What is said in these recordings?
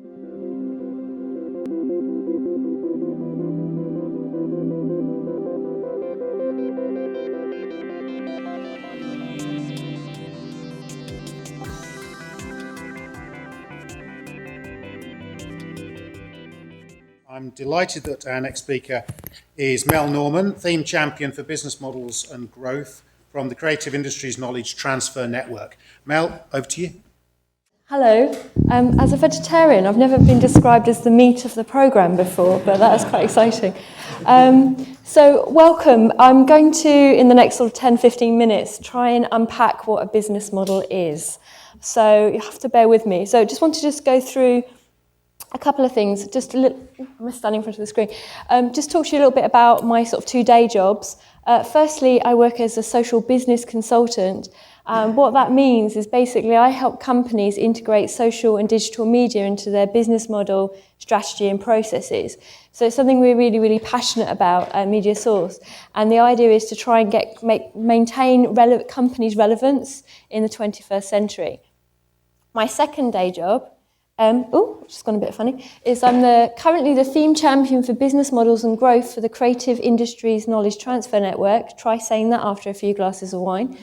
I'm delighted that our next speaker is Mel Norman, Theme Champion for Business Models and Growth from the Creative Industries Knowledge Transfer Network. Mel, over to you. Hello. As a vegetarian, I've never been described as the meat of the programme before, but that's quite exciting. So welcome. I'm going to, in the next sort of 10-15 minutes, try and unpack what a business model is. So you have to bear with me. So just want to just go through a couple of things, just a little, I'm standing in front of the screen, just talk to you a little bit about my sort of 2 day jobs. Firstly, I work as a social business consultant. What that means is basically I help companies integrate social and digital media into their business model, strategy and processes. So it's something we're really, really passionate about at Mediasource. And the idea is to try and maintain companies' relevance in the 21st century. My second day job, just gone a bit funny, is I'm currently the Theme Champion for Business Models and Growth for the Creative Industries Knowledge Transfer Network. Try saying that after a few glasses of wine.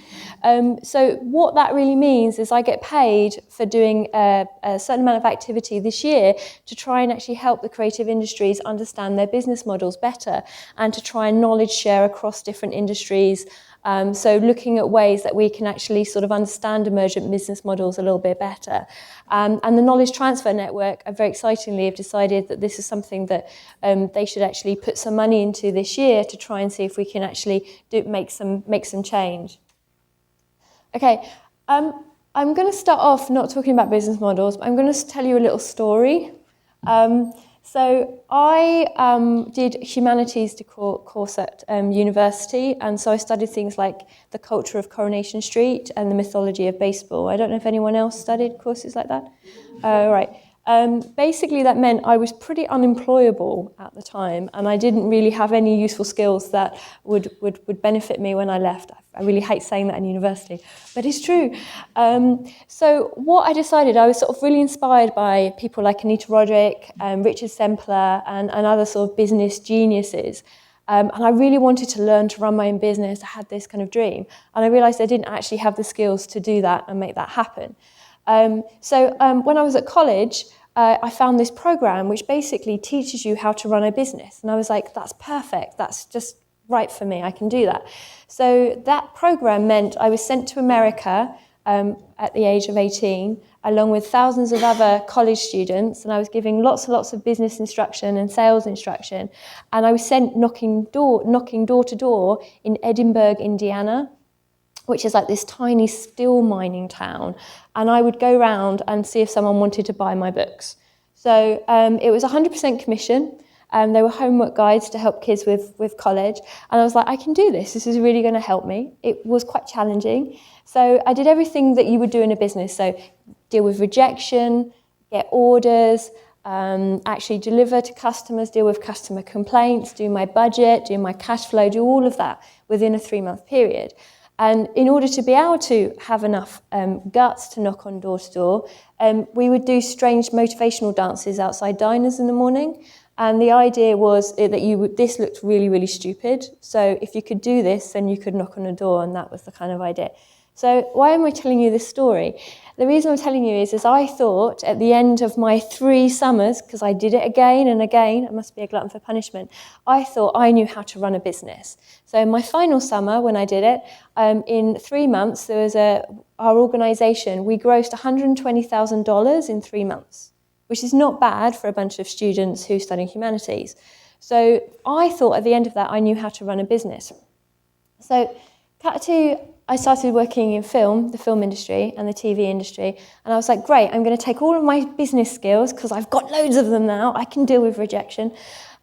So what that really means is I get paid for doing a certain amount of activity this year to try and actually help the creative industries understand their business models better and to try and knowledge share across different industries. So looking at ways that we can actually sort of understand emergent business models a little bit better. And the Knowledge Transfer Network, very excitingly, have decided that this is something that they should actually put some money into this year to try and see if we can actually make some change. Okay, I'm going to start off not talking about business models, but I'm going to tell you a little story. So I did humanities course at university, and so I studied things like the culture of Coronation Street and the mythology of baseball. I don't know if anyone else studied courses like that. Right. Basically, that meant I was pretty unemployable at the time, and I didn't really have any useful skills that would benefit me when I left. I really hate saying that in university, but it's true. So what I decided, I was sort of really inspired by people like Anita Roddick, Richard Sempler, and other sort of business geniuses. And I really wanted to learn to run my own business. I had this kind of dream, and I realised I didn't actually have the skills to do that and make that happen. So when I was at college, I found this program which basically teaches you how to run a business. And I was like, that's perfect. That's just right for me. I can do that. So that program meant I was sent to America at the age of 18, along with thousands of other college students. And I was giving lots and lots of business instruction and sales instruction. And I was sent knocking door to door in Edinburgh, Indiana, which is like this tiny steel mining town. And I would go around and see if someone wanted to buy my books. So it was 100% commission. They were homework guides to help kids with college. And I was like, I can do this. This is really going to help me. It was quite challenging. So I did everything that you would do in a business. So deal with rejection, get orders, actually deliver to customers, deal with customer complaints, do my budget, do my cash flow, do all of that within a 3-month period. And in order to be able to have enough guts to knock on door to door, we would do strange motivational dances outside diners in the morning. And the idea was that this looked really, really stupid. So if you could do this, then you could knock on a door, and that was the kind of idea. So why am I telling you this story? The reason I'm telling you is I thought at the end of my 3 summers, because I did it again and again, I must be a glutton for punishment, I thought I knew how to run a business. So in my final summer, when I did it, in 3 months, there was our organisation, we grossed $120,000 in 3 months, which is not bad for a bunch of students who study humanities. So I thought at the end of that, I knew how to run a business. So cut to, I started working in the film industry and the TV industry, and I was like, great, I'm going to take all of my business skills, because I've got loads of them now, I can deal with rejection.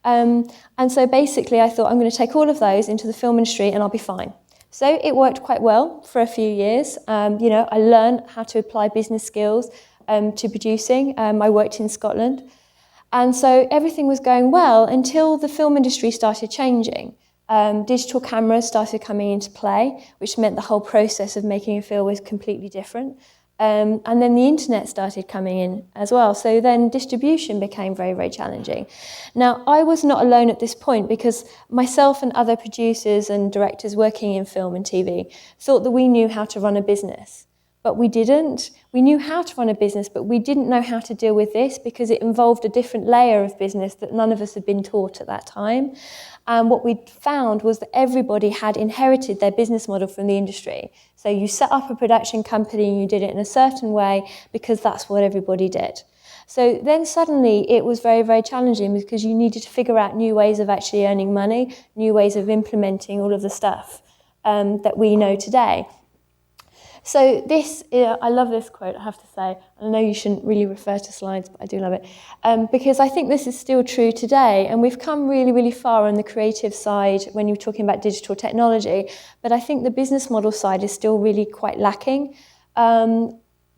And so basically I thought I'm going to take all of those into the film industry and I'll be fine. So it worked quite well for a few years. I learned how to apply business skills to producing. I worked in Scotland. And so everything was going well until the film industry started changing. Digital cameras started coming into play, which meant the whole process of making a film was completely different. And then the internet started coming in as well. So then distribution became very, very challenging. Now, I was not alone at this point because myself and other producers and directors working in film and TV thought that we knew how to run a business. But we didn't. We knew how to run a business, but we didn't know how to deal with this because it involved a different layer of business that none of us had been taught at that time. And what we found was that everybody had inherited their business model from the industry. So you set up a production company and you did it in a certain way because that's what everybody did. So then suddenly it was very, very challenging because you needed to figure out new ways of actually earning money, new ways of implementing all of the stuff that we know today. So this, I love this quote, I have to say. I know you shouldn't really refer to slides, but I do love it. Because I think this is still true today, and we've come really, really far on the creative side when you're talking about digital technology, but I think the business model side is still really quite lacking.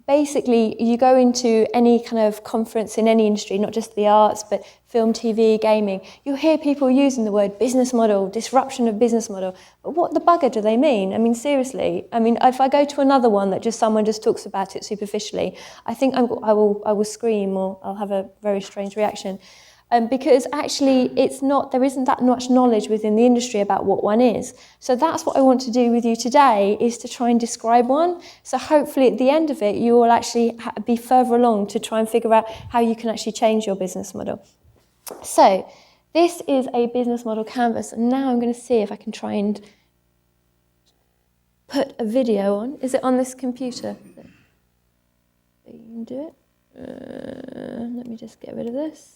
Basically, you go into any kind of conference in any industry, not just the arts, but film, TV, gaming, you'll hear people using the word business model, disruption of business model. But what the bugger do they mean? I mean, seriously. I mean, if I go to another one that someone just talks about it superficially, I think I will scream or I'll have a very strange reaction. Because actually there isn't that much knowledge within the industry about what one is. So that's what I want to do with you today, is to try and describe one. So hopefully at the end of it, you will actually be further along to try and figure out how you can actually change your business model. So this is a business model canvas. And now I'm going to see if I can try and put a video on. Is it on this computer? You can do it. Let me just get rid of this.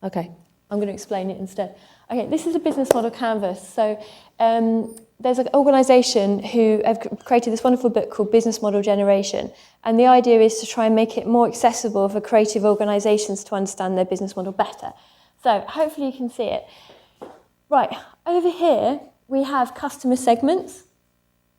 Okay, I'm going to explain it instead. Okay, this is a business model canvas. So there's an organisation who have created this wonderful book called Business Model Generation. And the idea is to try and make it more accessible for creative organisations to understand their business model better. So hopefully you can see it. Right, over here we have customer segments.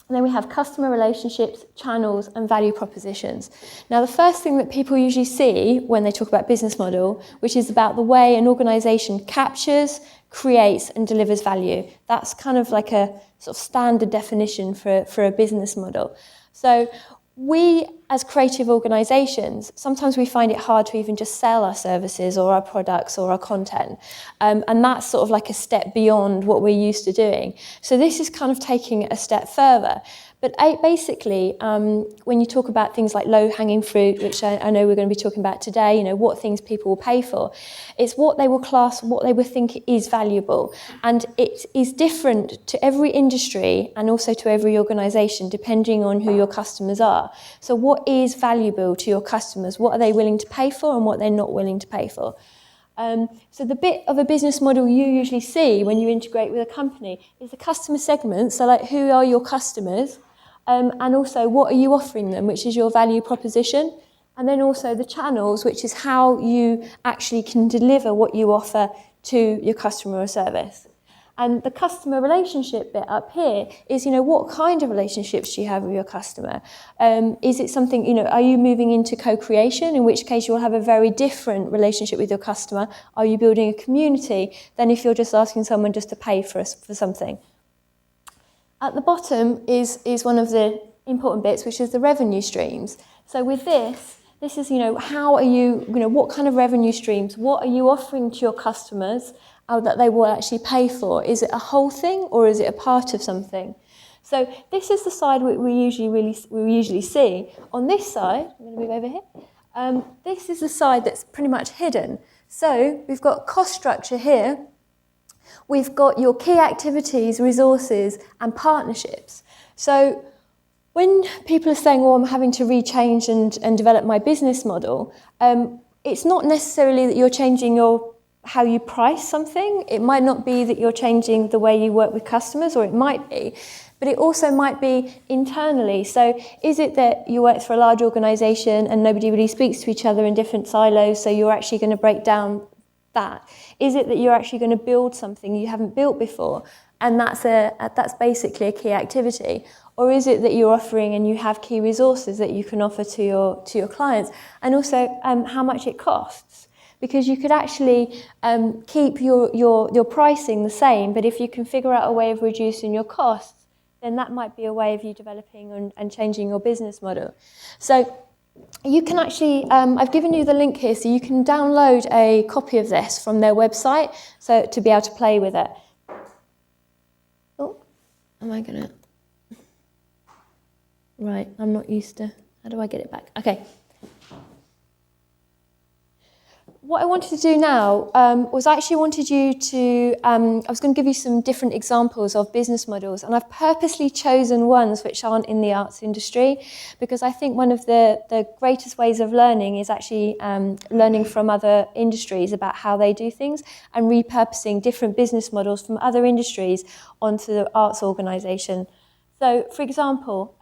And then we have customer relationships, channels, and value propositions. Now, the first thing that people usually see when they talk about business model, which is about the way an organisation captures, creates, and delivers value. That's kind of like a sort of standard definition for a business model. So we, as creative organisations, sometimes we find it hard to even just sell our services or our products or our content. And that's sort of like a step beyond what we're used to doing. So this is kind of taking it a step further. But basically, when you talk about things like low-hanging fruit, which I know we're going to be talking about today, you know, what things people will pay for, it's what they will class, what they will think is valuable. And it is different to every industry and also to every organisation, depending on who your customers are. So what is valuable to your customers? What are they willing to pay for and what they're not willing to pay for? So the bit of a business model you usually see when you integrate with a company is the customer segment. So like, who are your customers? And also, what are you offering them, which is your value proposition? And then also the channels, which is how you actually can deliver what you offer to your customer or service. And the customer relationship bit up here is, you know, what kind of relationships do you have with your customer? Is it something, you know, are you moving into co-creation, in which case you'll have a very different relationship with your customer? Are you building a community than if you're just asking someone just to pay for something? At the bottom is one of the important bits, which is the revenue streams. So with this is, you know, how are you know, what kind of revenue streams, what are you offering to your customers that they will actually pay for? Is it a whole thing or is it a part of something? So this is the side we usually see. On this side, I'm going to move over here, this is the side that's pretty much hidden. So we've got cost structure here. We've got your key activities, resources, and partnerships. So when people are saying, well, I'm having to rechange and develop my business model, it's not necessarily that you're changing how you price something. It might not be that you're changing the way you work with customers, or it might be, but it also might be internally. So is it that you work for a large organisation and nobody really speaks to each other in different silos, so you're actually going to break down that? Is it that you're actually going to build something you haven't built before, and that's basically a key activity? Or is it that you're offering and you have key resources that you can offer to your clients, and also how much it costs? Because you could actually keep your pricing the same, but if you can figure out a way of reducing your costs, then that might be a way of you developing and changing your business model. So you can actually, I've given you the link here, so you can download a copy of this from their website so to be able to play with it. Oh, am I going to... Right, I'm not used to... How do I get it back? Okay. What I wanted to do now was I actually wanted you to, I was going to give you some different examples of business models, and I've purposely chosen ones which aren't in the arts industry, because I think one of the greatest ways of learning is actually learning from other industries about how they do things and repurposing different business models from other industries onto the arts organisation. So, for example,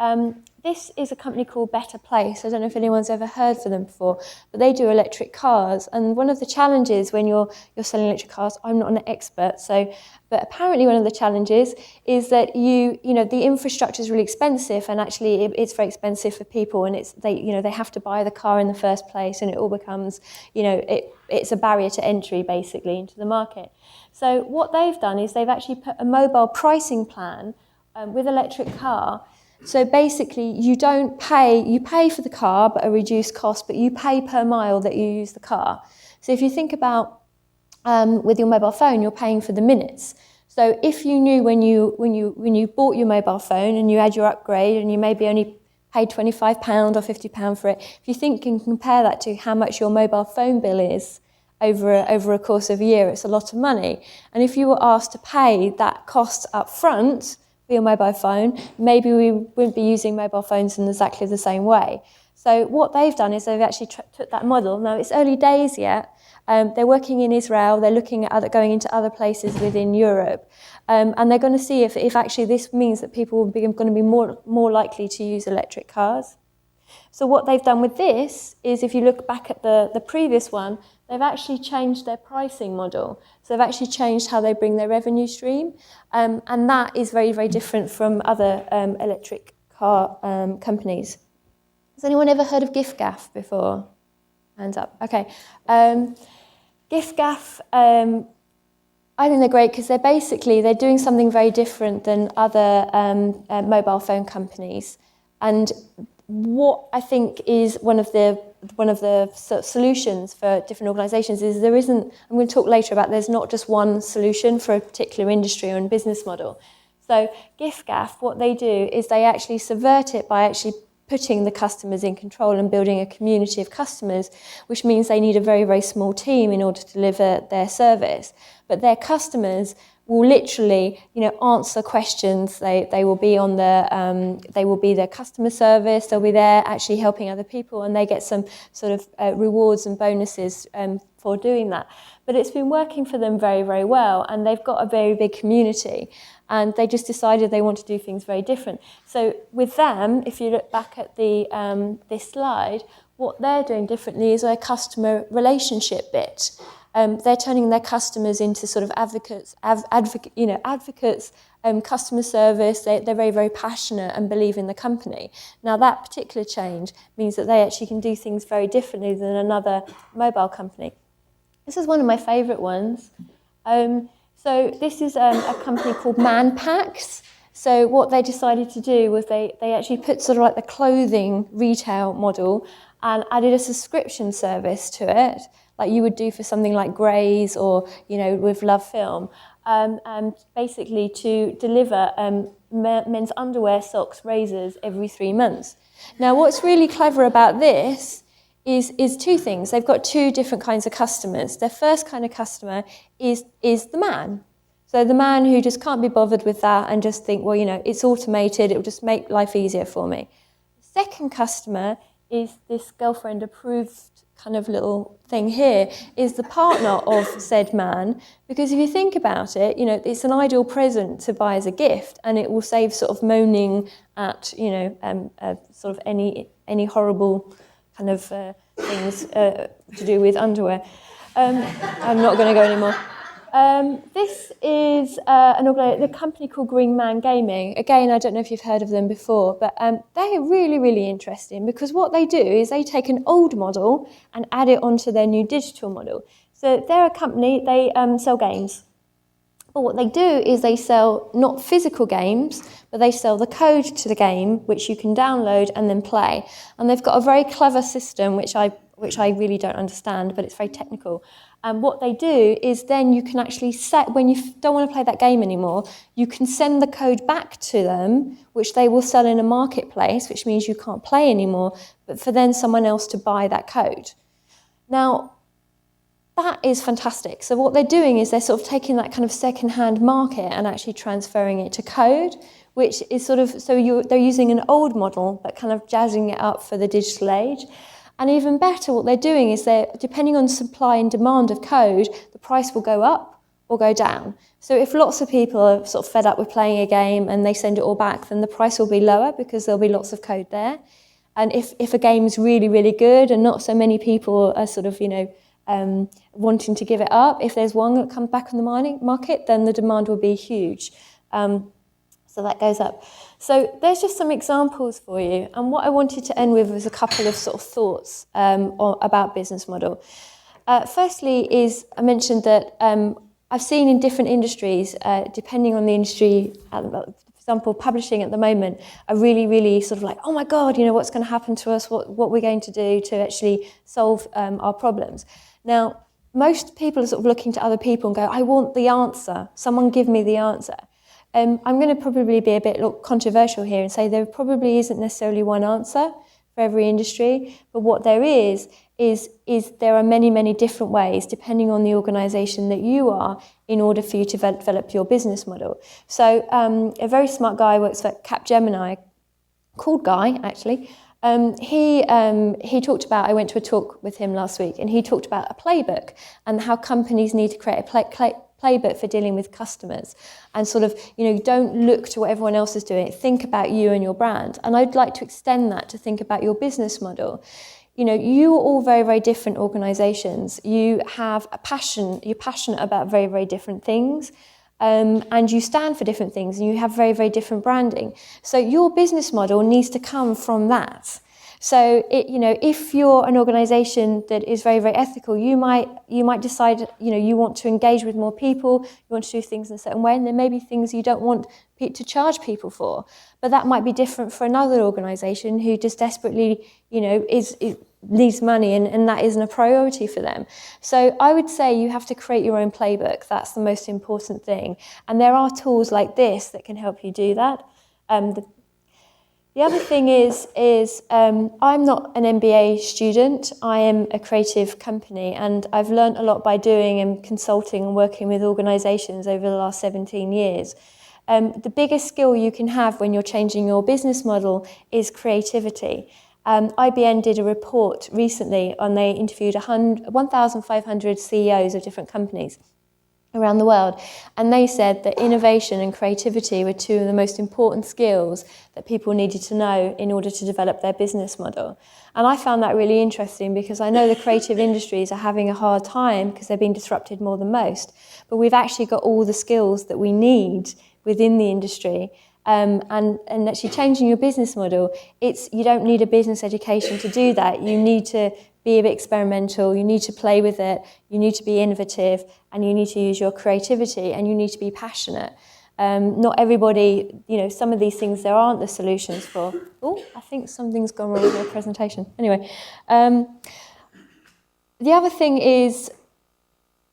this is a company called Better Place. I don't know if anyone's ever heard of them before, but they do electric cars. And one of the challenges when you're selling electric cars, I'm not an expert, but apparently one of the challenges is that the infrastructure is really expensive, and actually it's very expensive for people, and they have to buy the car in the first place, and it all becomes, it's a barrier to entry basically into the market. So what they've done is they've actually put a mobile pricing plan with electric car. So basically you pay for the car but a reduced cost, but you pay per mile that you use the car. So if you think about with your mobile phone, you're paying for the minutes. So if you knew when you bought your mobile phone and you had your upgrade and you maybe only paid £25 or £50 for it, if you think and compare that to how much your mobile phone bill is over a course of a year, it's a lot of money. And if you were asked to pay that cost up front for your mobile phone, maybe we wouldn't be using mobile phones in exactly the same way. So what they've done is they've actually took that model. Now, it's early days yet. They're working in Israel. They're looking at going into other places within Europe. And they're going to see if actually this means that people are going to be more likely to use electric cars. So what they've done with this is, if you look back at the previous one, they've actually changed their pricing model. So they've actually changed how they bring their revenue stream. And that is very, very different from other electric car companies. Has anyone ever heard of giffgaff before? Hands up. Okay. giffgaff, I think they're great because they're doing something very different than other mobile phone companies. And what I think is one of the sort of solutions for different organisations is I'm going to talk later about there's not just one solution for a particular industry or business model. So giffgaff, what they do is they actually subvert it by actually putting the customers in control and building a community of customers, which means they need a very, very small team in order to deliver their service. But their customers will literally, answer questions. They will be on they will be their customer service. They'll be there actually helping other people, and they get some sort of rewards and bonuses for doing that. But it's been working for them very, very well, and they've got a very big community, and they just decided they want to do things very different. So with them, if you look back at this slide, what they're doing differently is their customer relationship bit. They're turning their customers into sort of advocates, customer service. They're very, very passionate and believe in the company. Now, that particular change means that they actually can do things very differently than another mobile company. This is one of my favourite ones. So this is a company called Manpax. So what they decided to do was they actually put sort of like the clothing retail model and added a subscription service to it, like you would do for something like Grays or, with Love Film, and basically to deliver men's underwear, socks, razors every 3 months. Now, what's really clever about this is two things. They've got two different kinds of customers. Their first kind of customer is the man. So the man who just can't be bothered with that and just think, well, it's automated, it will just make life easier for me. The second customer is this girlfriend-approved kind of little thing here, is the partner of said man, because if you think about it, it's an ideal present to buy as a gift, and it will save sort of moaning at, sort of any horrible kind of things to do with underwear. I'm not going to go anymore. This is a company called Green Man Gaming. Again, I don't know if you've heard of them before, but they're really, really interesting because what they do is they take an old model and add it onto their new digital model. So they're a company, they sell games. But what they do is they sell not physical games, but they sell the code to the game, which you can download and then play. And they've got a very clever system, which I really don't understand, but it's very technical. And what they do is then you can actually set, when you don't want to play that game anymore, you can send the code back to them, which they will sell in a marketplace, which means you can't play anymore, but for then someone else to buy that code. Now, that is fantastic. So what they're doing is they're sort of taking that kind of second-hand market and actually transferring it to code, which is sort of, they're using an old model, but kind of jazzing it up for the digital age. And even better, what they're doing is depending on supply and demand of code, the price will go up or go down. So if lots of people are sort of fed up with playing a game and they send it all back, then the price will be lower because there'll be lots of code there. And if a game is really, really good and not so many people are sort of, wanting to give it up, if there's one that comes back on the market, then the demand will be huge. So that goes up. So there's just some examples for you. And what I wanted to end with was a couple of sort of thoughts about business model. Firstly is, I mentioned that I've seen in different industries, depending on the industry, for example, publishing at the moment, are really, really sort of like, oh my God, what's going to happen to us, what we're going to do to actually solve our problems. Now, most people are sort of looking to other people and go, I want the answer. Someone give me the answer. I'm going to probably be a bit controversial here and say there probably isn't necessarily one answer for every industry, but what there is there are many, many different ways, depending on the organisation that you are, in order for you to develop your business model. So a very smart guy works for Capgemini, called Guy, actually. He talked about, I went to a talk with him last week, and he talked about a playbook and how companies need to create a playbook for dealing with customers, and sort of, don't look to what everyone else is doing. Think about you and your brand. And I'd like to extend that to think about your business model. You are all very, very different organisations. You have a passion, you're passionate about very, very different things. And you stand for different things, and you have very, very different branding. So your business model needs to come from that. So if you're an organisation that is very, very ethical, you might decide you want to engage with more people, you want to do things in a certain way, and there may be things you don't want to charge people for. But that might be different for another organisation who just desperately needs money, and that isn't a priority for them. So I would say you have to create your own playbook. That's the most important thing. And there are tools like this that can help you do that. The other thing is I'm not an MBA student. I am a creative company, and I've learned a lot by doing and consulting and working with organisations over the last 17 years. The biggest skill you can have when you're changing your business model is creativity. IBM did a report recently, and they interviewed 1,500 CEOs of different companies around the world, and they said that innovation and creativity were two of the most important skills that people needed to know in order to develop their business model. And I found that really interesting, because I know the creative industries are having a hard time because they're being disrupted more than most, but we've actually got all the skills that we need within the industry. And actually changing your business model, you don't need a business education to do that. You need to be a bit experimental, you need to play with it, you need to be innovative, and you need to use your creativity, and you need to be passionate. Not everybody, some of these things there aren't the solutions for. Oh, I think something's gone wrong with your presentation. Anyway, the other thing is,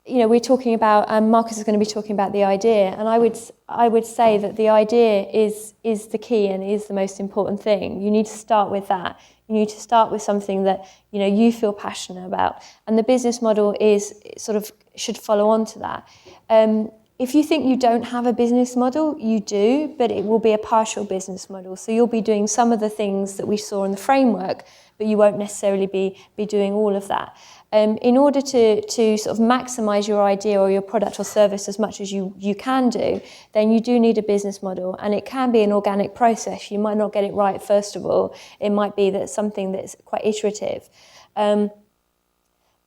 we're talking about, Marcus is going to be talking about the idea, and I would say that the idea is the key and is the most important thing. You need to start with that. You need to start with something that you feel passionate about, and the business model should follow on to that. If you think you don't have a business model, you do, but it will be a partial business model. So you'll be doing some of the things that we saw in the framework, but you won't necessarily be doing all of that. In order to sort of maximise your idea or your product or service as much as you can do, then you do need a business model, and it can be an organic process. You might not get it right first of all. It might be that something that's quite iterative.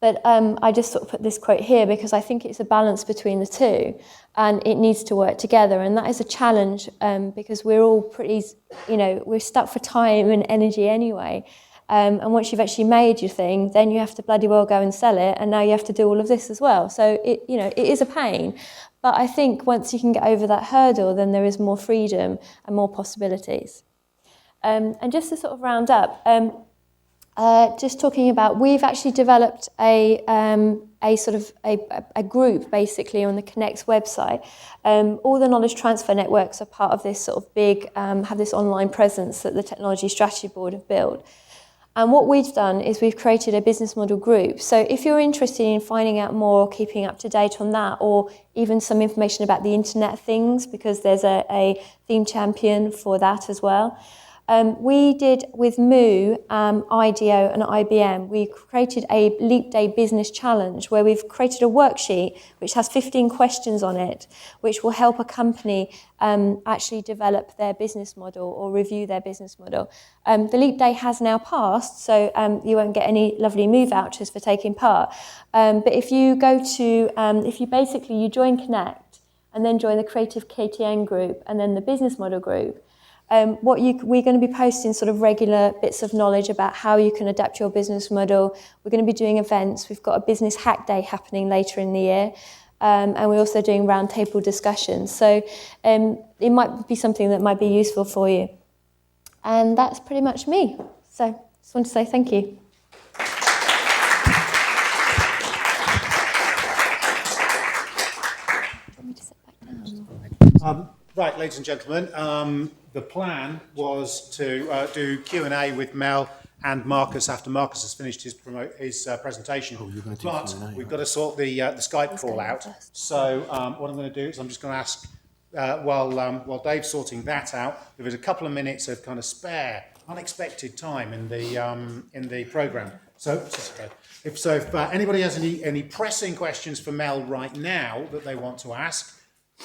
But I just sort of put this quote here because I think it's a balance between the two, and it needs to work together. And that is a challenge because we're all pretty, we're stuck for time and energy anyway. And once you've actually made your thing, then you have to bloody well go and sell it, and now you have to do all of this as well. So it is a pain, But I think once you can get over that hurdle, then there is more freedom and more possibilities. And just to sort of round up, just talking about, we've actually developed a group basically on the Connect website. All the knowledge transfer networks are part of this sort of big, have this online presence that the Technology Strategy Board have built. And what we've done is we've created a business model group. So if you're interested in finding out more, or keeping up to date on that, or even some information about the Internet of Things, because there's a theme champion for that as well. We did with Moo, IDEO and IBM, we created a Leap Day Business Challenge where we've created a worksheet which has 15 questions on it, which will help a company actually develop their business model or review their business model. The Leap Day has now passed, so you won't get any lovely Moo vouchers for taking part. But if you go to, you join Connect and then join the Creative KTN group and then the Business Model group, we're going to be posting sort of regular bits of knowledge about how you can adapt your business model. We're going to be doing events. We've got a business hack day happening later in the year. And we're also doing roundtable discussions. So it might be something that might be useful for you. And that's pretty much me. So just want to say thank you. Right, ladies and gentlemen, the plan was to do Q&A with Mel and Marcus after Marcus has finished his presentation. But we've got to sort the Skype call out. So what I'm going to do is I'm just going to ask, while Dave's sorting that out, there is a couple of minutes of kind of spare, unexpected time in the programme. So if anybody has any pressing questions for Mel right now that they want to ask,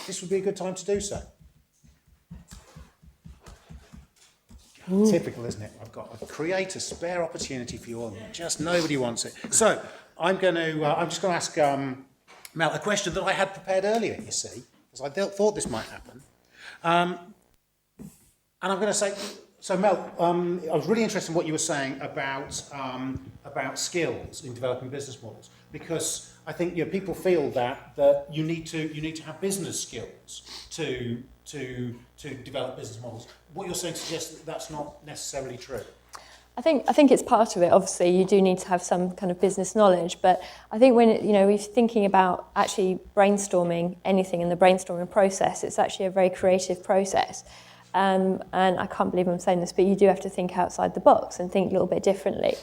this would be a good time to do so. Typical, isn't it? I've got to create a spare opportunity for you all, and just nobody wants it. So I'm just going to ask Mel a question that I had prepared earlier, you see, because I thought this might happen. And I'm going to say, so Mel, I was really interested in what you were saying about skills in developing business models, because I think people feel that you need to have business skills to develop business models. What you're saying suggests that that's not necessarily true. I think it's part of it. Obviously, you do need to have some kind of business knowledge, but I think when we're thinking about actually brainstorming anything in the brainstorming process, it's actually a very creative process. And I can't believe I'm saying this, but you do have to think outside the box and think a little bit differently.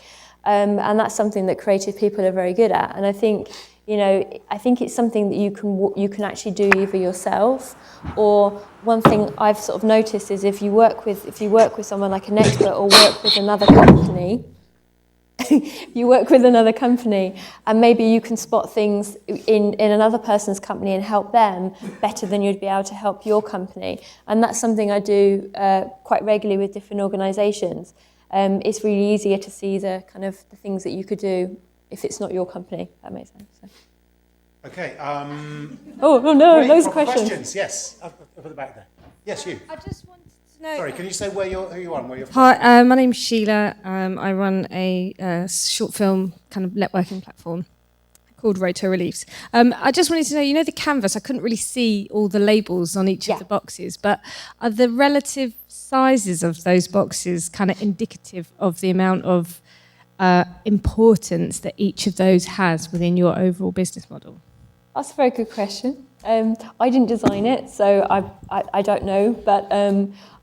And that's something that creative people are very good at. And I think it's something that you can actually do either yourself, or one thing I've sort of noticed is if you work with someone like an expert or work with another company, and maybe you can spot things in another person's company and help them better than you'd be able to help your company. And that's something I do quite regularly with different organisations. It's really easier to see the things that you could do if it's not your company. That makes sense. So. Okay. Oh no, loads of questions. Yes, up at the back there. Yes, you. I just wanted to know. Sorry, can you say who you are and where you're from? Hi, my name's Sheila. I run a short film kind of networking platform called Roto Reliefs. I just wanted to know, the canvas, I couldn't really see all the labels on each of the boxes, but are the relative sizes of those boxes kind of indicative of the amount of importance that each of those has within your overall business model? That's a very good question. I didn't design it, so I don't know, but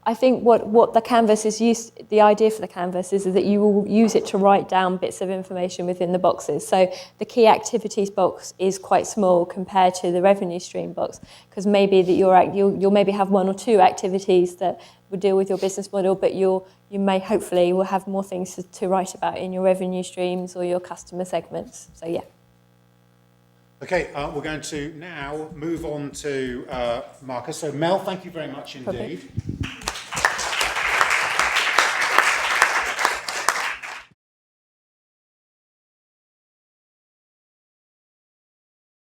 I think what the canvas is used, the idea for the canvas is that you will use it to write down bits of information within the boxes. So the key activities box is quite small compared to the revenue stream box, because maybe that you'll maybe have one or two activities that will deal with your business model, but you may hopefully will have more things to write about in your revenue streams or your customer segments. So yeah. Okay, we're going to now move on to Marcus. So Mel, thank you very much indeed.